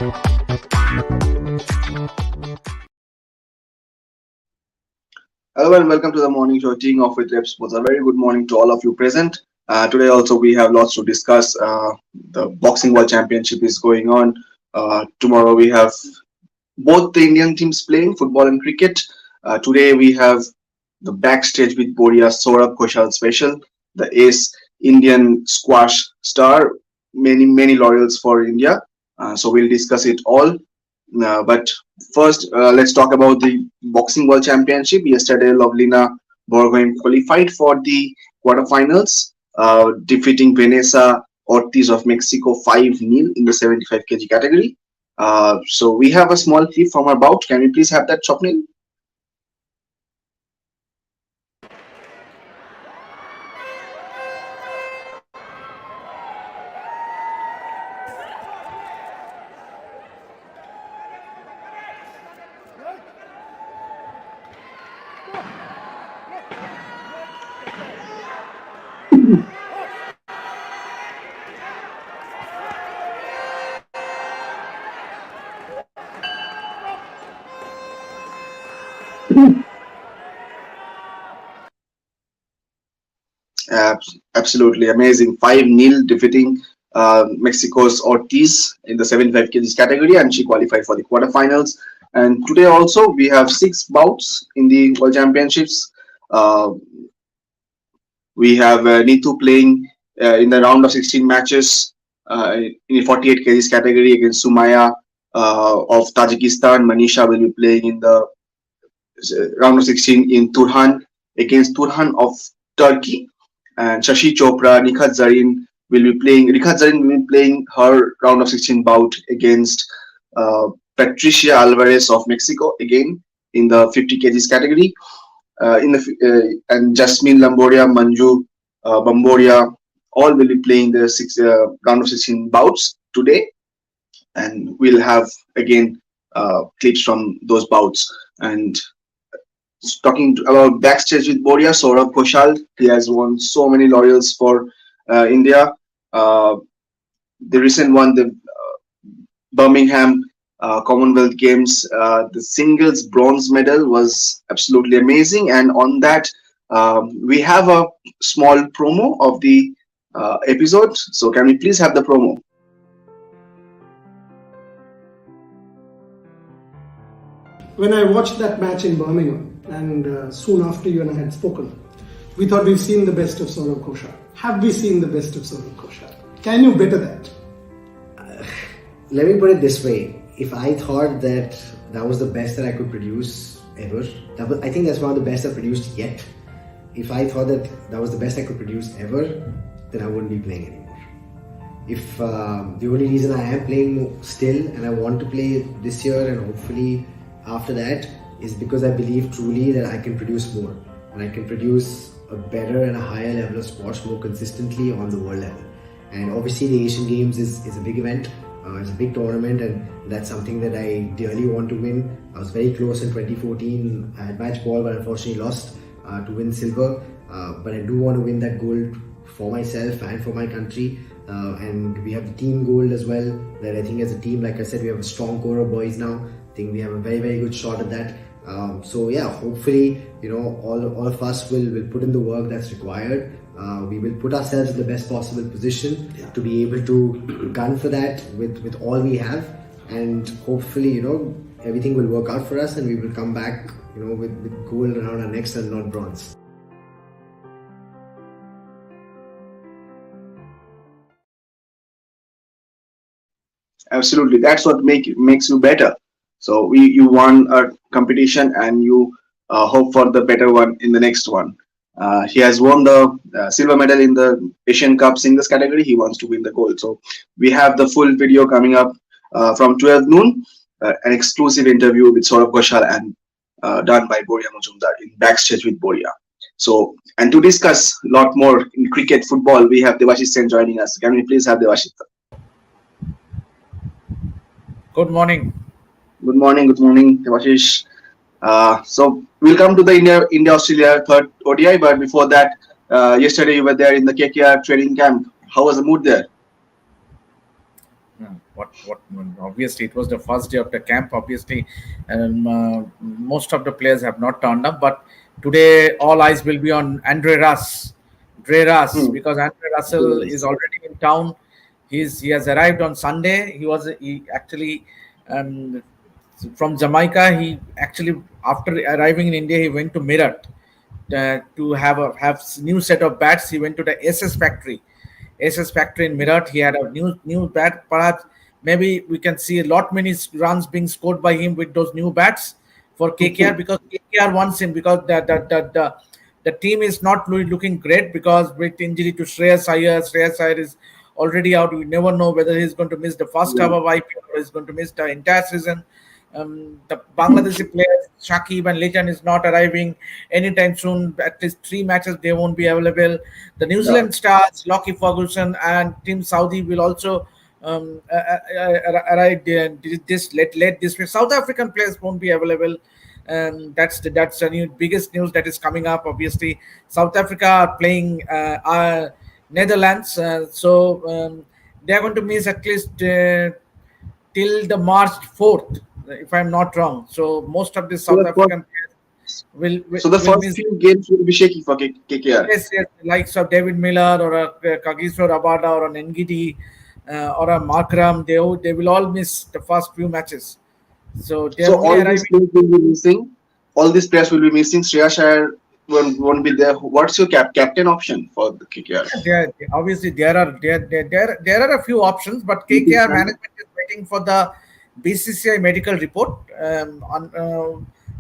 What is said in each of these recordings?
Hello and welcome to the morning show teeing off with RevSportz. A very good morning to all of you present. Today also we have lots to discuss. The Boxing World Championship is going on. Tomorrow we have both the Indian teams playing football and cricket. Today we have the backstage with Boria Saurabh Ghoshal special, the ace Indian squash star. Many laurels for India. So we'll discuss it all. But first, let's talk about the Boxing World Championship. Yesterday, Lovlina Borgohain qualified for the quarterfinals, defeating Vanessa Ortiz of Mexico 5-0 in the 75 kg category. So we have a small clip from her bout. Can we please have that, Chopnil? Absolutely amazing. 5-0 defeating Mexico's Ortiz in the 75 kg category, and she qualified for the quarterfinals. And today also we have 6 bouts in the World Championships. We have Neetu playing in the round of 16 matches in the 48 kg category against Sumaya of Tajikistan. Manisha will be playing in the round of 16 in Turhan against Turhan of Turkey. And Shashi Chopra, Nikhat Zarin will be playing her round of 16 bout against Patricia Alvarez of Mexico again in the 50 kgs category. And Jasmine Lamboria, Manju Bamboria, all will be playing the round of 16 bouts today, and we'll have again clips from those bouts. And talking about backstage with Boria, Saurabh Ghoshal, he has won so many laurels for India. The recent one, the Birmingham Commonwealth Games, the singles bronze medal was absolutely amazing. And on that, we have a small promo of the episode. So can we please have the promo? When I watched that match in Birmingham, and soon after you and I had spoken, we thought we've seen the best of Saurabh Ghoshal. Have we seen the best of Saurabh Ghoshal? Can you better that? Let me put it this way. If I thought that was the best that I could produce ever, I think that's one of the best I've produced yet. If I thought that was the best I could produce ever, then I wouldn't be playing anymore. If the only reason I am playing still and I want to play this year and hopefully after that is because I believe truly that I can produce more and I can produce a better and a higher level of sports more consistently on the world level. And obviously the Asian Games is a big event, it's a big tournament, and that's something that I dearly want to win. I was very close in 2014, I had match ball but unfortunately lost to win silver, but I do want to win that gold for myself and for my country. And we have the team gold as well, that I think as a team, like I said, we have a strong core of boys now. I think we have a very good shot at that. So yeah, hopefully, all of us will put in the work that's required. We will put ourselves in the best possible position to be able to gun for that with all we have, and hopefully, everything will work out for us and we will come back, with gold around our necks and not bronze. Absolutely, that's what makes you better. So you won a competition and you hope for the better one in the next one. He has won the silver medal in the Asian Cup singles category. He wants to win the gold. So we have the full video coming up from 12 noon, an exclusive interview with Saurabh Ghoshal and done by Boria Majumdar in Backstage with Boria. So, and to discuss a lot more in cricket, football, we have Devashish Sen joining us. Can we please have Devashish? Good morning. Good morning, Devashish. So we'll come to the India-Australia third ODI, but before that, yesterday you were there in the KKR training camp. How was the mood there? What obviously it was the first day of the camp. Obviously, most of the players have not turned up. But today, all eyes will be on Andre Russ, Hmm. because Andre Russell is Yes. already in town. He has arrived on Sunday. He actually um, from Jamaica. He actually, after arriving in India, he went to Meerut to have new set of bats. He went to the SS factory in Meerut. He had a new bat. Perhaps maybe we can see a lot many runs being scored by him with those new bats for KKR, because KKR wants him, because the team is not looking great, because with injury to Shreyas Iyer is already out. We never know whether he's going to miss the first half Yeah. of IPL or he's going to miss the entire season. The Bangladeshi players, Shakib and Leighton, is not arriving anytime soon. At least 3 matches they won't be available. The New Yeah. Zealand stars, Lockie Ferguson and Team Saudi, will also arrive this late this week. South African players won't be available. That's the new biggest news that is coming up. Obviously, South Africa are playing Netherlands, so they are going to miss at least till the March 4th, if I'm not wrong. So most of the So South the first, African players will will, so the will first miss. few games will be shaky for KKR. Yes, likes of David Miller or a Kagiso Rabada or an Ngidi or a Markram. They will all miss the first few matches. So they are So only all these arriving. players will be missing. All these players will be missing. Shreya Shire won't be there. What's your captain option for the KKR? Obviously there are a few options, but Nitish KKR Rana? management is waiting for the BCCI medical report,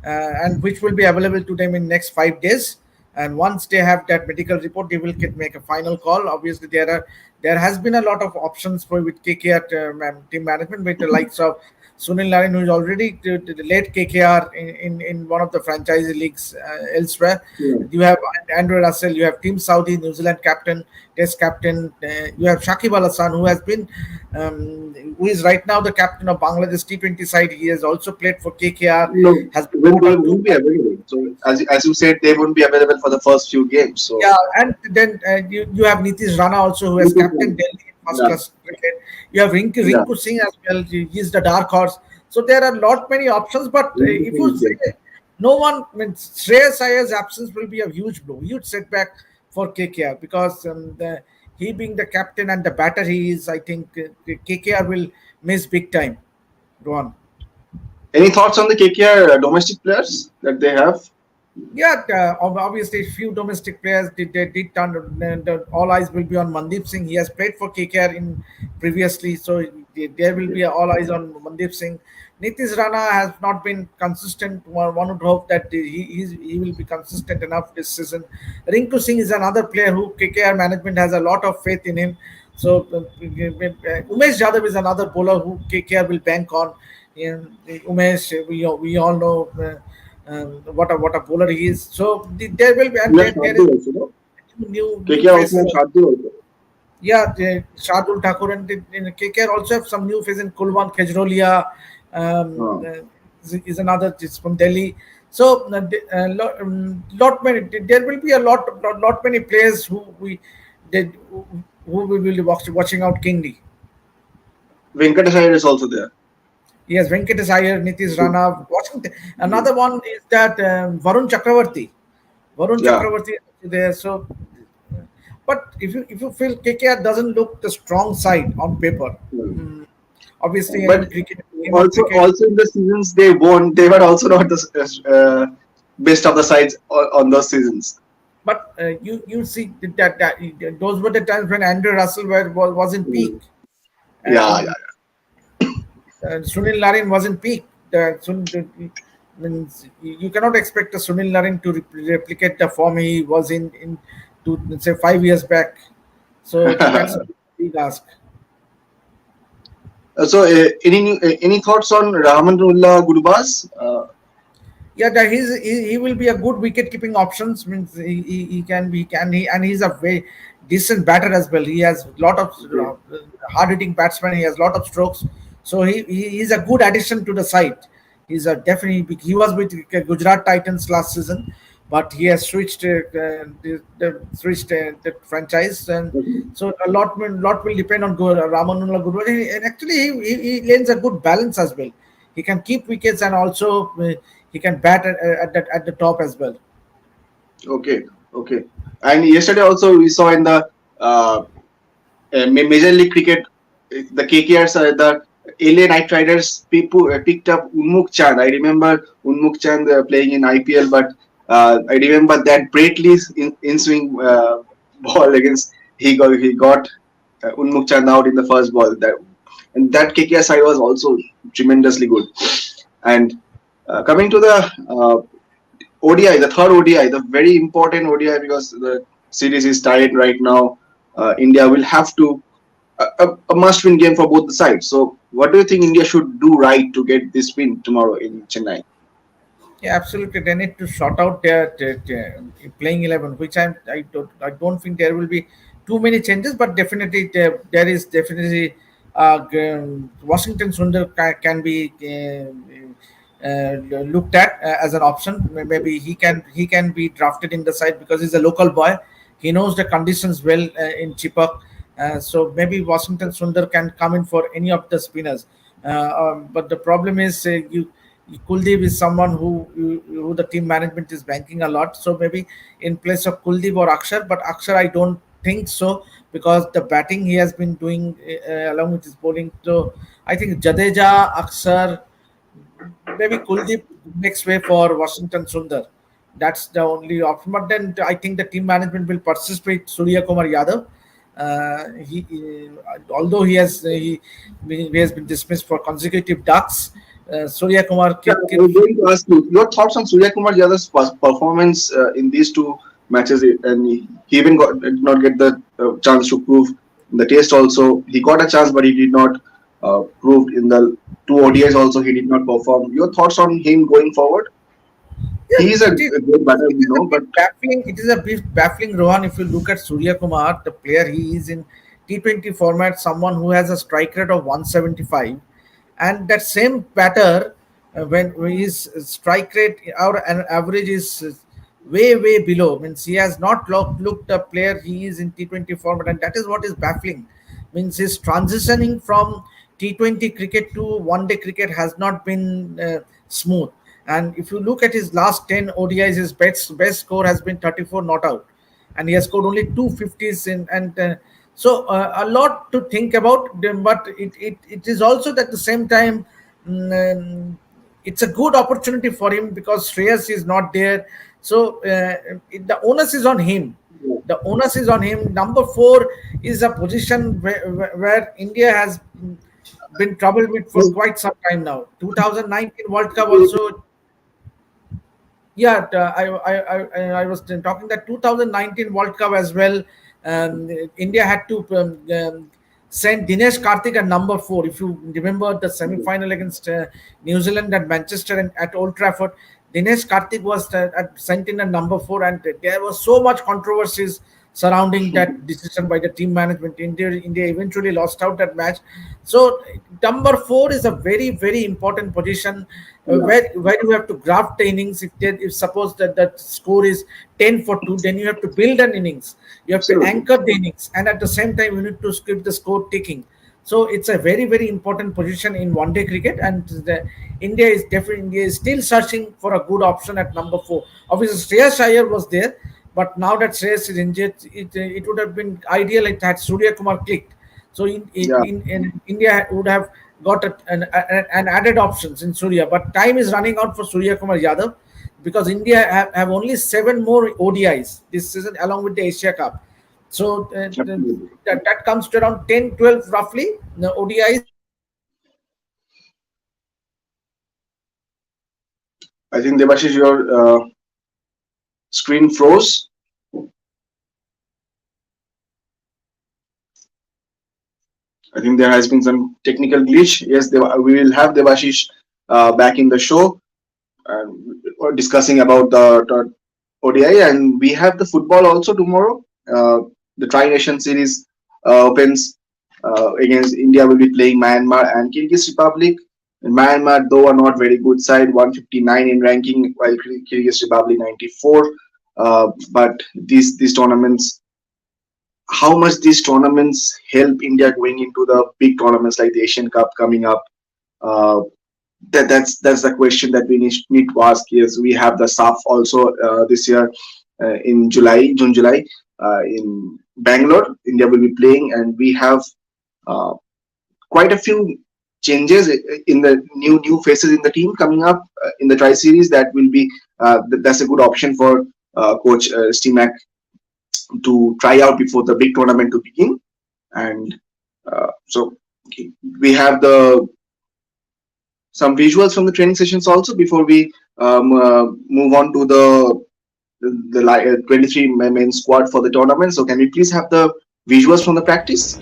and which will be available to them in next 5 days. And once they have that medical report, they will make a final call. Obviously, there has been a lot of options for with KKR team management, with the likes of Sunil Narine, who is already to late KKR in one of the franchise leagues elsewhere. Yeah. You have Andrew Russell, you have Team Saudi, New Zealand captain, Test captain. You have Shakib Al Hasan, who is right now the captain of Bangladesh T20 side. He has also played for KKR. No, Has been when part they of two. won't be available. So as you said, they won't be available for the first few games. So Yeah, and then you have Nitish Rana also, who has Nitish captain Rana. Delhi in first Yeah, class cricket. You have yeah. Rinku Singh as well. He's the dark horse. So there are lot many options. But if you Yeah. say no one, I mean, Shreyas Iyer's absence will be a huge blow, huge setback for KKR, because he being the captain and the batter he is, I think KKR will miss big time. Rohan. Any thoughts on the KKR domestic players that they have? Yeah, obviously, few domestic players did turn. All eyes will be on Mandeep Singh. He has played for KKR in previously, so there will be all eyes on Mandeep Singh. Nitish Rana has not been consistent. One would hope that he will be consistent enough this season. Rinku Singh is another player who KKR management has a lot of faith in him. So Umesh Yadav is another bowler who KKR will bank on. Umesh, we all know. What a bowler he is. So there will be, and We have there is Shardul also, no? new KKR also faces. have Shardul also. Yeah, Shardul Thakur and KKR also have some new faces in Kulwan Kejrolia. Uh, Is another, is from Delhi. So lot many, there will be a lot many players did who we will be watching out keenly. Venkatesh Iyer is also there. Yes, Venkatesh Iyer, Nitish Rana. Another one is that Varun Chakravarti. Varun Yeah. Chakravarti is also there. So, but if you feel KKR doesn't look the strong side on paper, Hmm. mm, obviously But in cricket, game of also cricket. also in the seasons they won, they were also not the best of the sides on those seasons. But you see that those were the times when Andrew Russell was in peak, Hmm. Yeah, and yeah. Sunil Narine was in peak. Means you cannot expect a Sunil Narine to replicate the form he was in to say 5 years back. So that's a big ask. So any thoughts on Rahmanullah Gurbaz? Yeah, he will be a good wicket keeping options. Means he can be can he and he's a very decent batter as well. He has a lot of hard hitting batsman. He has a lot of strokes, so he's a good addition to the side. He's a definitely, he was with Gujarat Titans last season, but he has switched the franchise, and so a lot will depend on Ramanula Gurwal. And actually, he lends a good balance as well. He can keep wickets, and also he can bat at the top as well. Okay, okay. And yesterday also we saw in the Major League Cricket, the KKRs, the LA Knight Riders people picked up Unmukh Chand. I remember Unmukh Chand playing in IPL, but I remember that Bratley's in swing ball against he got Unmukh Chand out in the first ball. That KKR side was also tremendously good. And coming to the ODI, the third ODI, the very important ODI, because the series is tied right now. India will have to a must-win game for both the sides. So, what do you think India should do right to get this win tomorrow in Chennai? Yeah, absolutely. They need to sort out their playing 11, which I don't think there will be too many changes, but definitely there is definitely Washington Sundar can be looked at as an option. Maybe he can be drafted in the side because he's a local boy. He knows the conditions well in Chipak. So maybe Washington Sundar can come in for any of the spinners. But the problem is Kuldeep is someone who the team management is banking a lot. So maybe in place of Kuldeep or Akshar, but Akshar I don't think so, because the batting he has been doing along with his bowling. So I think Jadeja, Akshar, maybe Kuldeep makes way for Washington Sundar. That's the only option. But then I think the team management will persist with Surya Kumar Yadav. Although he has been dismissed for consecutive ducks, Surya Kumar Yeah, I was going to ask you your thoughts on Surya Kumar Yadav's performance in these two matches, and he even did not get the chance to prove in the test. Also, he got a chance, but he did not prove in the two ODIs. Also, he did not perform. Your thoughts on him going forward? Yeah, He is a it is. great batter, It is a but bit baffling. It is a bit baffling, Rohan. If you look at Surya Kumar, the player he is in T20 format, someone who has a strike rate of 175, and that same batter, when his strike rate or an average is way below, means he has not looked the player he is in T20 format, and that is what is baffling. Means his transitioning from T20 cricket to one day cricket has not been smooth. And if you look at his last 10 ODIs, his best score has been 34 not out, and he has scored only 250s in. And so a lot to think about. But it is also at the same time, mm, it's a good opportunity for him because Shreyas is not there. So the onus is on him. The onus is on him. Number four is a position where India has been troubled with for quite some time now. 2019 World Cup also. Yeah, I was talking that 2019 World Cup as well. India had to send Dinesh Karthik at number four. If you remember the semi-final against New Zealand at Manchester and at Old Trafford, Dinesh Karthik was sent in at number four, and there was so much controversies surrounding that decision by the team management. India eventually lost out that match. So number four is a very important position where you have to graft the innings. If suppose that score is 10 for 2, then you have to build an innings. You have to anchor the innings, and at the same time you need to keep the score ticking. So it's a very important position in one day cricket, and India is still searching for a good option at number four. Obviously, Shreyas Iyer was there, but now that Shreyas is injured, it would have been ideal if had Surya Kumar clicked. So yeah. in India would have got an added options in Surya, but time is running out for Surya Kumar Yadav because India have only 7 more ODIs this season along with the Asia Cup. So Absolutely. that comes to around 10, 12 roughly the ODIs. I think Debashish, your screen froze. I think there has been some technical glitch. Yes, we will have Debashish back in the show, discussing about the ODI, and we have the football also tomorrow. The Tri Nation Series opens against India. Will be playing Myanmar and Kyrgyz Republic. Myanmar, though, are not very good side, 159 in ranking, while Kyrgyz Republic 94. But these tournaments, how much these tournaments help India going into the big tournaments like the Asian Cup coming up? Uh, that's the question that we need to ask. Yes, we have the SAF also this year in June, July, in Bangalore. India will be playing, and we have uh, quite a few changes in the new faces in the team coming up in the Tri Series. That will be that's a good option for Coach Stimac to try out before the big tournament to begin. And so we have the some visuals from the training sessions also before we move on to the 23 main squad for the tournament. So can we please have the visuals from the practice?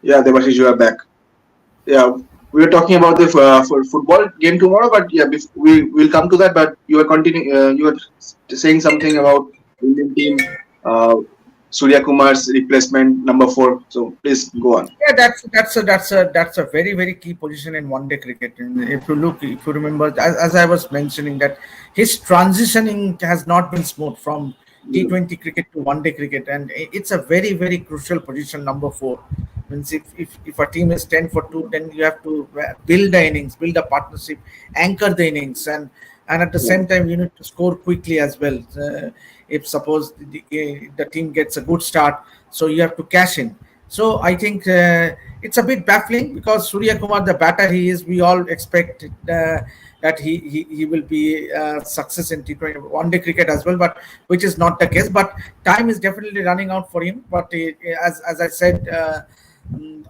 Yeah, Devashish, you are back. Yeah, we were talking about the for football game tomorrow, but yeah, we will come to that. But you are continuing. You were saying something about Indian team, Surya Kumar's replacement, number 4. So please go on. Yeah, that's a very very key position in one day cricket. And if you remember, as I was mentioning, that his transitioning has not been smooth from T20 cricket to one day cricket, and it's a very very crucial position, number 4. Means if a team is 10 for 2, then you have to build the innings, build a partnership, anchor the innings, and at the Yeah. same time you need to score quickly as well. If suppose the team gets a good start, so you have to cash in. So I think it's a bit baffling because Surya Kumar, the batter he is, we all expect that he will be success in T20 one day cricket as well, but which is not the case. But time is definitely running out for him. But as I said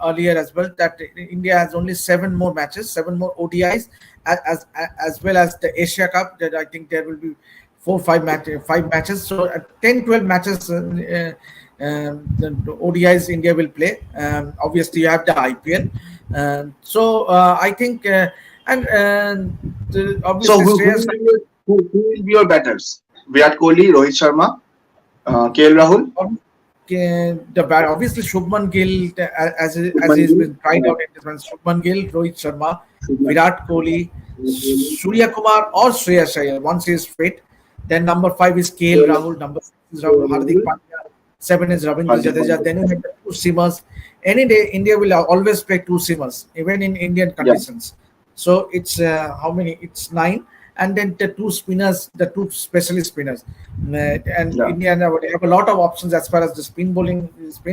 earlier as well, that India has only 7 more matches, 7 more ODIs, as well as the Asia Cup. That I think there will be 5 matches. So 10, 12 matches. The ODIs India will play. Obviously, you have the IPL. So I think, So obviously, Shreyas, who will be your batters? Virat Kohli, Rohit Sharma, KL Rahul, obviously Shubman Gill, as Shubman he's Gill, been tried out in this one, Shubman Gill, Rohit Sharma, Shubman. Virat Kohli, Surya Kumar, or Shreyas Iyer once he is fit. Then number 5 is KL Rahul, number 6 is Hardik Pandya, 7 is Ravindra Hardik Jadeja. Pandya. Then you have the 2 seamers. Any day, India will always play 2 seamers, even in Indian Yeah, conditions. So it's how many? It's 9, and then the 2 spinners, the 2 specialist spinners. And yeah. India have a lot of options as far as the spin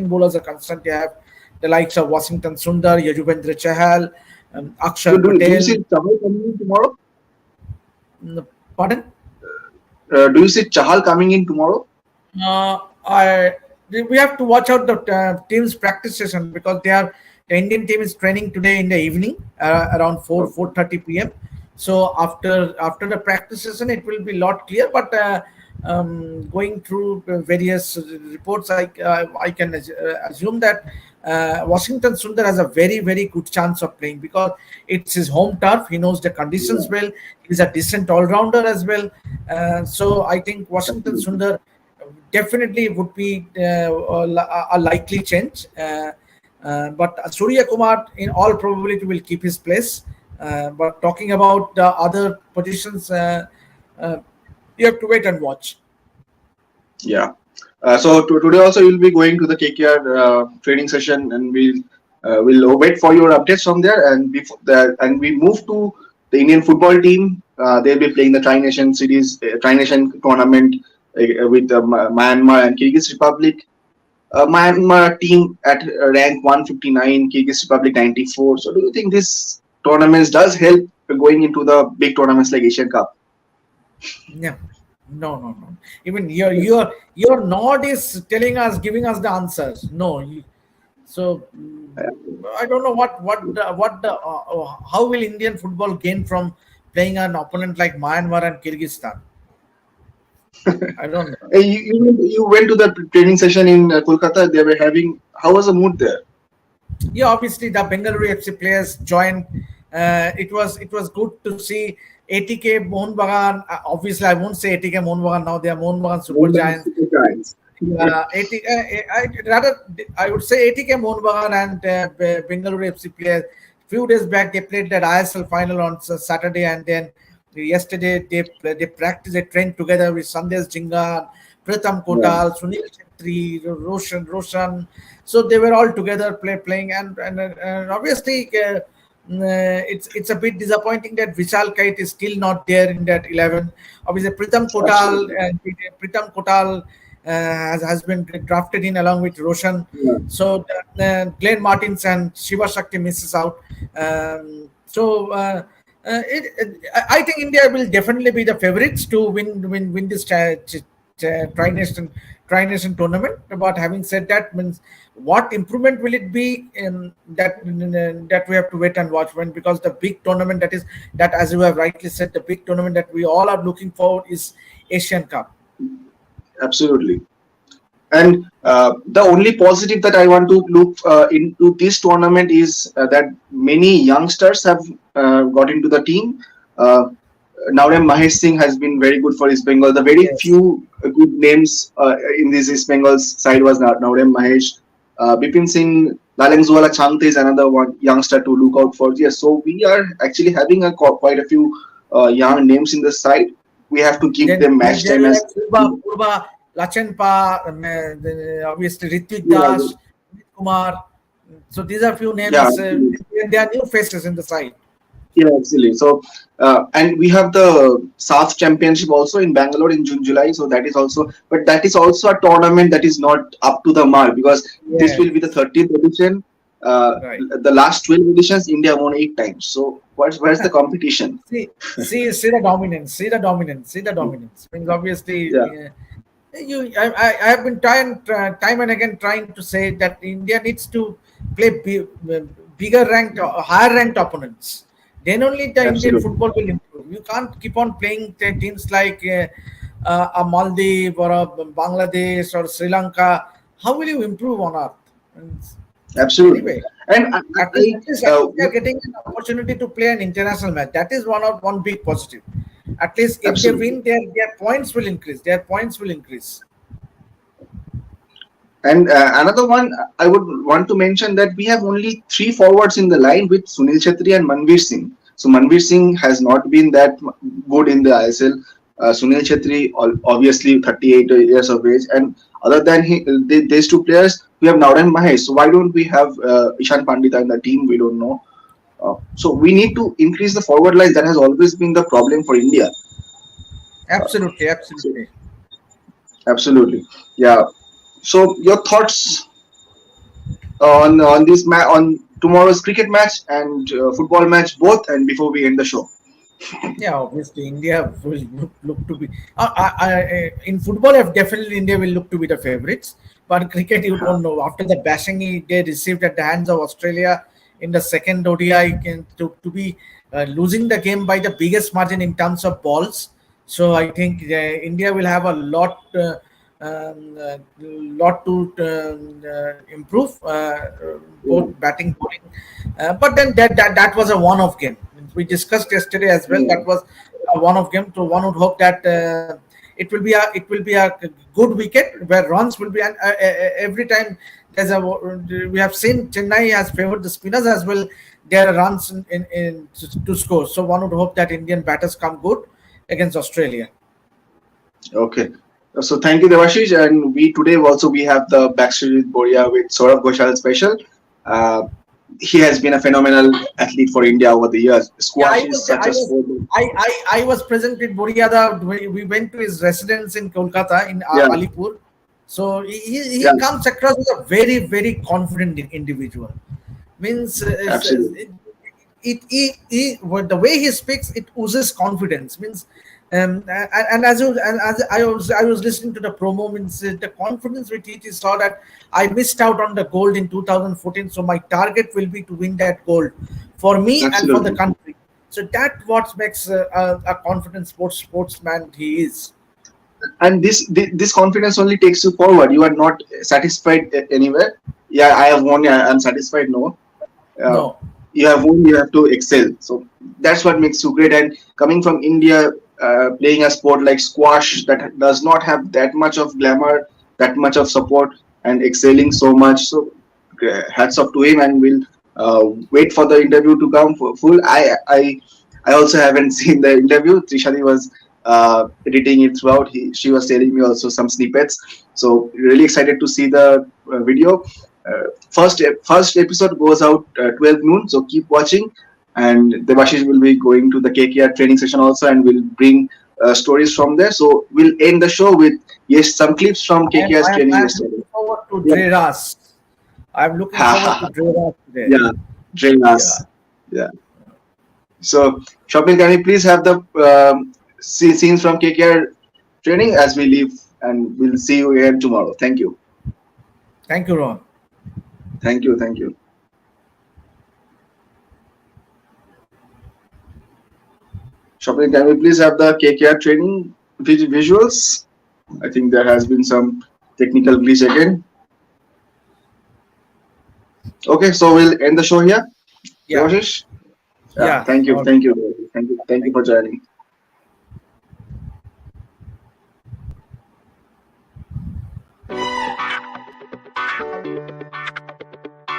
bowlers are concerned. They have the likes of Washington Sundar, Yajuvendra Chahal, So Akshar do you see Patel. Chahal coming in tomorrow? Pardon? Do you see Chahal coming in tomorrow? I we have to watch out the team's practice session because the Indian team is training today in the evening around 4:30 p.m. So after the practice session, it will be a lot clear. But going through various reports, I can assume that Washington Sundar has a very very good chance of playing because it's his home turf. He knows the conditions well. He's a decent all rounder as well. So I think Washington Sundar definitely would be a likely change. But Surya Kumar, in all probability, will keep his place. But talking about the other positions, uh, you have to wait and watch. Yeah. So today also you'll be going to the KKR training session, and we'll We'll wait for your updates from there, and before that, and we move to the Indian football team. They'll be playing the Tri Nation Series, Tri Nation tournament with Myanmar and Kyrgyz Republic. Myanmar team at rank 159, Kyrgyz Republic 94. So, do you think this tournaments does help going into the big tournaments like Asian Cup? Yeah. No. Even your nod is telling us, giving us the answers. No. So I don't know how will Indian football gain from playing an opponent like Myanmar and Kyrgyzstan? I don't know. You went to the training session in Kolkata. They were having. How was the mood there? Yeah, obviously the Bengaluru FC players joined. It was good to see ATK Mohun Bagan. Obviously, I won't say ATK Mohun Bagan now. They are Mohun Bagan Super Giants. I would say ATK Mohun Bagan and Bengaluru FC players. Few days back, they played that ISL final on Saturday, and then yesterday they practiced, they trained together with Sandesh Jinga, Pritham Kotal, Sunil Chetri, Roshan. So they were all together playing, and obviously it's a bit disappointing that Vishal Kait is still not there in that 11. Obviously, Pritham Kotal has been drafted in along with Roshan. Yeah. So Glenn Martins and Shiva Shakti misses out. I think India will definitely be the favorites to win this Tri-Nation tournament. But having said that, means what improvement will it be in that we have to wait and watch because the big tournament that as you have rightly said, the big tournament that we all are looking for is Asian Cup. Absolutely. And the only positive that I want to look into this tournament is that many youngsters have got into the team. Naurem Mahesh Singh has been very good for East Bengal. The very few good names in this East Bengal's side was Naurem Mahesh. Bipin Singh, Lalengzuala Changte is another one youngster to look out for. Yes, so we are actually having quite a few young names in the side. We have to give them match time as Purba, Lachenpa, obviously Ritvik Das, Kumar. So these are few names. Yeah. They are new faces in the side. Yeah, absolutely. So, and we have the SAF Championship also in Bangalore in June-July. So that is also a tournament that is not up to the mark because this will be the 30th edition. Right. The last 12 editions, India won 8 times. So where's the competition? See the dominance. Means obviously, I have been time and again trying to say that India needs to play higher ranked opponents. Then only the Indian football will improve. You can't keep on playing teams like a Maldives or a Bangladesh or Sri Lanka. How will you improve on earth? Absolutely. Anyway, And at least they are getting an opportunity to play an international match. That is one big positive. At least if they win, their points will increase. And another one I would want to mention that we have only 3 forwards in the line with Sunil Chetri and Manveer Singh. So Manveer Singh has not been that good in the ISL. Sunil Chetri, obviously 38 years of age, and other than these 2 players, we have Naurem Mahesh. So why don't we have Ishan Pandita in the team? We don't know. So we need to increase the forward line. That has always been the problem for India. Absolutely. Yeah. So your thoughts on this on tomorrow's cricket match and football match both, and before we end the show. Yeah, obviously India will look to be in football. Definitely India will look to be the favorites. But cricket, you don't know. After the bashing they received at the hands of Australia in the second ODI, to be losing the game by the biggest margin in terms of balls. So I think India will have a lot to improve, both batting, bowling. But then that was a one-off game. We discussed yesterday as well. That was a one-off game. So one would hope that it will be a good wicket where runs will be. And every time we have seen Chennai has favored the spinners as well. There are runs to score. So one would hope that Indian batters come good against Australia. Okay. So thank you, Devashish. And today we have the Backstage with Boria with Saurabh Ghoshal special. he has been a phenomenal athlete for India over the years. Yeah, Squash is such a sport. I was present with Boriada. We went to his residence in Kolkata in Yeah, Alipur. So he yeah, comes across as a very confident individual. Means absolutely. the way he speaks, it oozes confidence. Means and as I was listening to the promo, means the confidence with which he saw that I missed out on the gold in 2014, so my target will be to win that gold for me and for the Absolutely. country. So that what makes a confident sportsman he is. And this confidence only takes you forward. You are not satisfied anywhere. Yeah, I have won. Yeah, I'm satisfied. No, uh, No, you have won. You have to excel. So that's what makes you great. And coming from India, playing a sport like squash that does not have that much of glamour, that much of support, and excelling so much. So hats off to him. And we'll wait for the interview to come for full. I also haven't seen the interview. Trishadi was editing it throughout. She was telling me also some snippets. So really excited to see the video. First episode goes out 12 noon. So keep watching. And Devashish will be going to the KKR training session also, and will bring stories from there. So we'll end the show with some clips from KKR's training I am yesterday. looking forward to Yeah, Dreras. I'm looking forward to Dreras today. yeah, Yeah. Drenas. Yeah. So, Shopil, can we please have the scenes from KKR training as we leave, and we'll see you again tomorrow. Thank you. Thank you, Ron. Thank you. Thank you. Shopil, can we please have the KKR training visuals? I think there has been some technical glitch again. Okay, so we'll end the show here. Yeah. Devashish? Yeah, Yeah. thank you. Okay. Thank you. Thank you. Thank you Thank for you. joining.